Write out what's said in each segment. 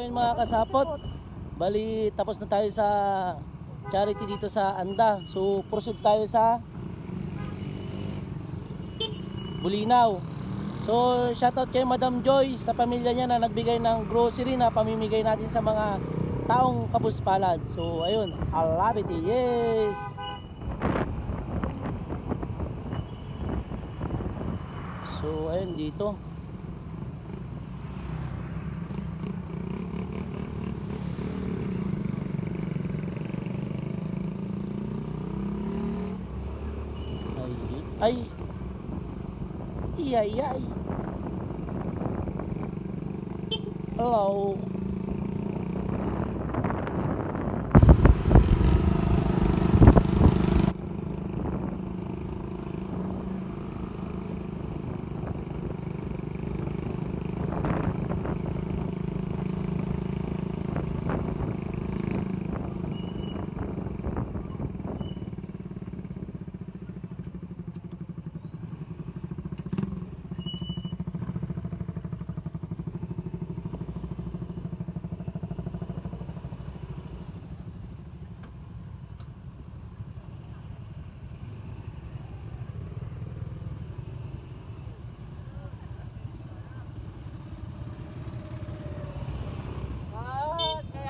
ayun mga kasapot, bali tapos na tayo sa charity dito sa Anda. So proceed tayo sa Bulinaw. So shoutout kay Madam Joy sa pamilya niya na nagbigay ng grocery na pamimigay natin sa mga taong kapuspalad. So ayun, I love it, yes. So ayun dito. Ay. Iyay. Hello.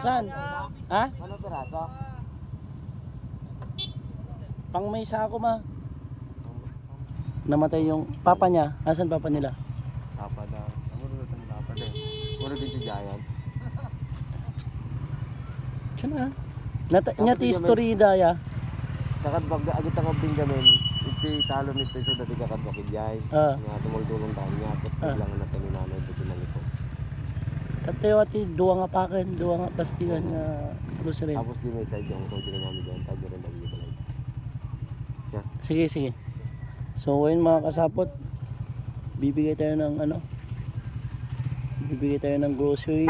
Saan? Ha? Ano piraso? Pang may sako ma. Namatay yung papa niya. Asan papa nila? Papa daw. Ano rin ang papa daw? Puro din si Giant. Diyan na. Nyati history daya. Sakad bag agit ang abing gamin. Iti talo nito ito dati kakad bakidjay. Nga tumultulong tayo niya. At lang na taninanay ito sinalito. Tatewati duwa nga pakin, duwa nga plastikan nga grocery. Tapos di may side yung soju na namin dyan. Tayo rin namin dito lang. Sige. So ayun mga kasapot, bibigay tayo ng grocery.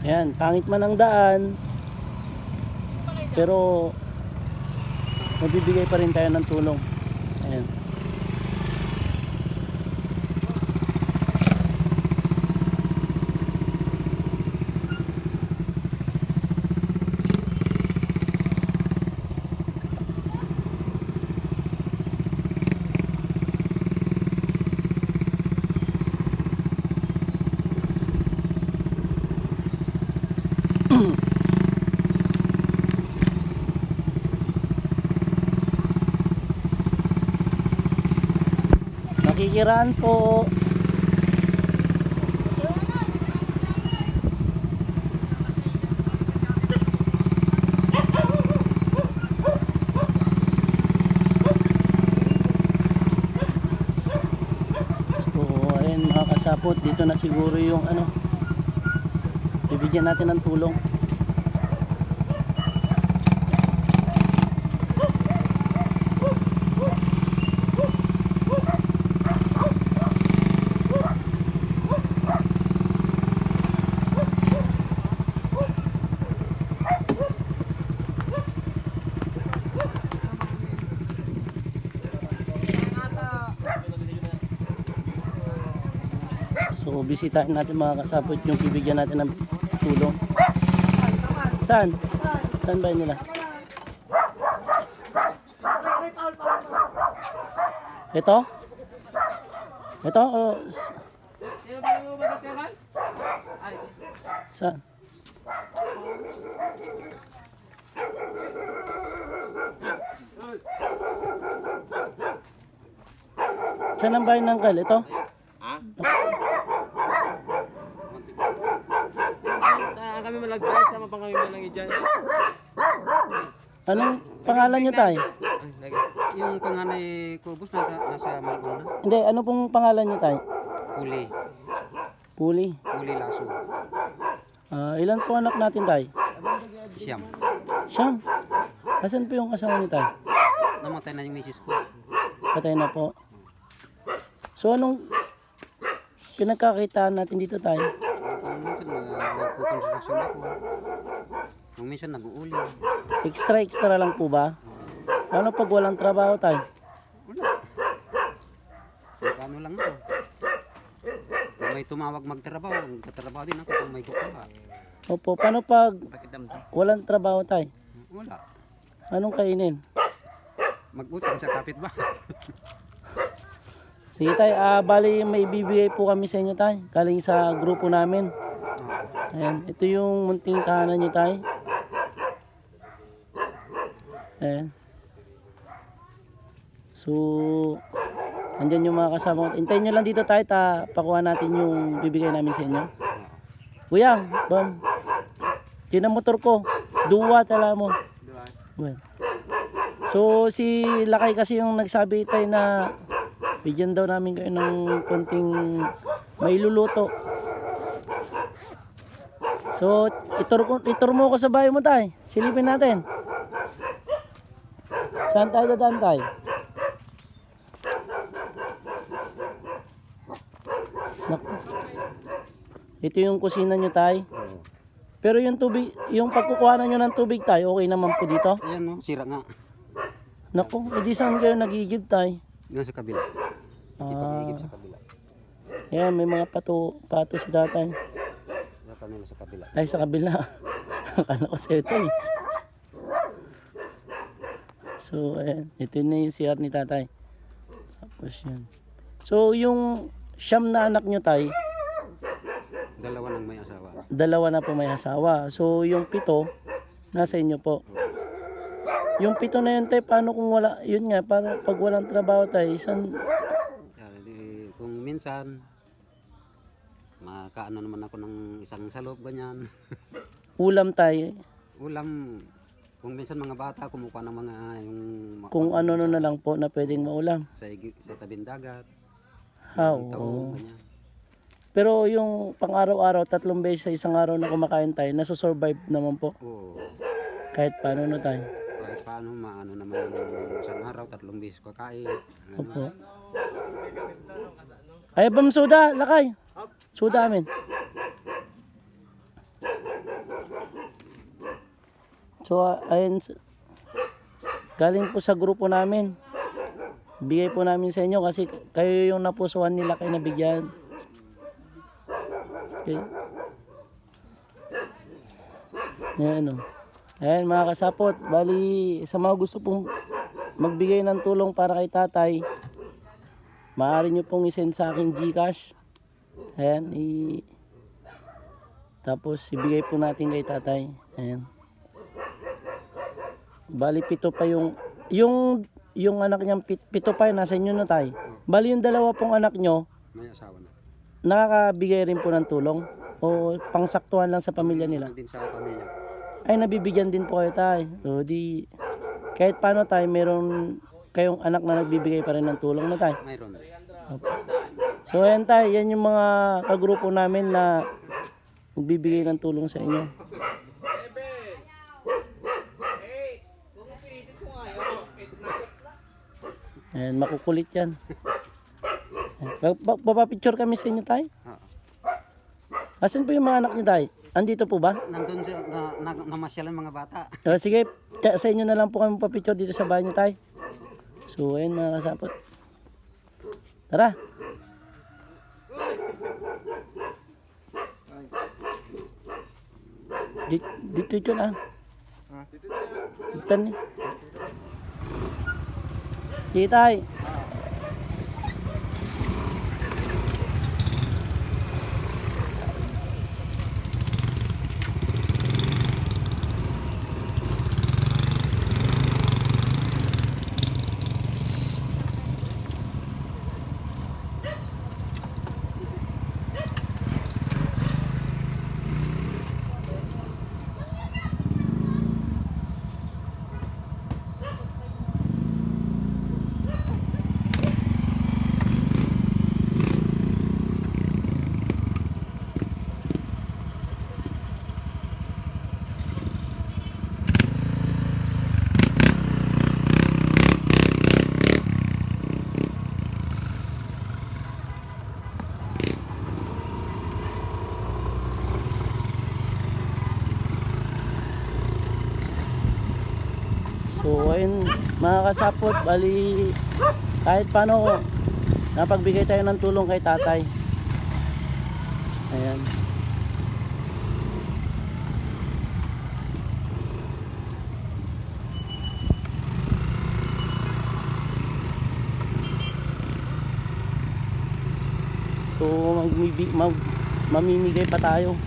Ayan, pangit man ang daan, pero magbibigay pa rin tayo ng tulong. Ayan. Nakikiraan po. So ayun mga kasapot, dito na siguro yung bibigyan natin ng tulong. So bisitahin natin mga kasapot yung bibigyan natin ng tulong. Saan? Saan ba nila? Ito? Ito? Saan? Saan ang bahay ng Kal? Ito? Kami malagay sama pang kami malangi dyan. Anong pangalan nyo tayo? Yung panganay ko, boss, nasa Malaguna. Hindi, ano pong pangalan nyo tayo? Puli. Puli. Puli Lasso. Ilan po anak natin tayo? Siyam. Siyam. Asan po yung asawa niyo tayo? Namatay na yung misis ko. Patay na po. So anong pinagkakitaan natin dito tayo? Kung minsan nagkukonstruksyon ako. Kung minsan nag-uuli. Extra lang po ba? Ano pag walang trabaho tayo? Wala. Ano lang ako. Kung may tumawag magtrabaho, magtatrabaho din ako kung may kukuha. Opo, paano pag Pakidamdam. walang trabaho tayo? Wala. Anong kainin? Mag-utang sa kapitbahay. Sige tay, bali may bibigay po kami sa inyo tay, galing sa grupo namin. Ayan, ito yung munting tahanan nyo tay. Ayan. So, andyan yung mga kasama ko. Hintayin nyo lang dito tayo, pakuha natin yung bibigay namin sa inyo. Kuya, bam. Yan ang motor ko. Duwa tala mo. Well. So, si Lakay kasi yung nagsabi tayo na bigyan daw namin kayo ng konting mailuluto. So, itur mo ko sa bahay mo tay. Silipin natin. Saan tayo dadaan tay? Naku. Ito yung kusina nyo tay. Pero yung tubig, yung pagkukuhanan nyo ng tubig tay, okay naman po dito? Ayan no, sira nga. Naku, edi saan kayo nagigib tay? Nga sa kabila. Ipag-igib sa kabila. Ayan, may mga pato si tatay. Nata nila sa kabila. Ay, sa kabila. Akala ko sa ito eh. So, ayan. Ito na yung CR ni tatay. Tapos yan. So, yung siyam na anak nyo tay, Dalawa nang may asawa. dalawa na po may asawa. So, yung 7, nasa inyo po. Yung 7 na yun tay, paano kung wala, yun nga, para pag walang trabaho tay, Kung minsan, makaano naman ako ng isang salop, ganyan. ulam tay, Ulam, kung minsan mga bata, kumukuha ng mga yung... kung ano na lang po na pwedeng maulam. Sa tabing dagat. How? Taong, ganyan. Pero yung pang-araw-araw, 3 beses sa isang araw na kumakain tayo, nasusurvive naman po. Oo. Kahit paano na tayo. Kahit paano, maano naman yung isang araw, 3 beses ko kain. Opo. Ay, bam suda, lakay. Suda amin. So, ayun, galing po sa grupo namin. Bigay po namin sa inyo kasi kayo yung napusuhan nila kayo nabigyan. Okay. Ayan o. Ayan mga kasapot, bali sa mga gusto pong magbigay ng tulong para kay tatay, maaari nyo pong isend sa akin Gcash. Ayan, tapos ibigay po natin kay tatay. Ayan. Bali 7 pa yung anak niyang 7 pa nasa inyo na tay. Bali yung 2 pong anak nyo, May asawa na. nakakabigay rin po ng tulong o pangsaktuhan lang sa pamilya nila. Din sa pamilya. Ay, nabibigyan din po kayo tay. So di kahit paano tay, meron kayong anak na nagbibigay pa rin ng tulong na tay. Mayroon. Opo. So ayan tay, yan yung mga kagrupo namin na magbibigay ng tulong sa inyo. Ayan, makukulit yan. Papapicture kami sa inyo tay. Oo. Asan po yung mga anak niyo tay? Andito po ba? Nandun sa namasyalan mga bata. Sige, sa inyo na lang po kami papicture dito sa bahay niyo tay. So ayan mga kasapot. Tara. Dito yun ah. Dito ni. Sige tay. So ayun mga kasapot, bali kahit paano napagbigay tayo ng tulong kay tatay. Ayan. So mamimigay pa tayo.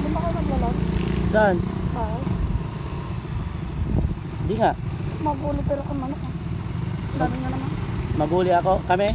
Hindi ba kayo naglalog? Saan? Oo. Hindi nga. Magulo pero kung manok ah. Dami na naman. Maguli ako. Kami?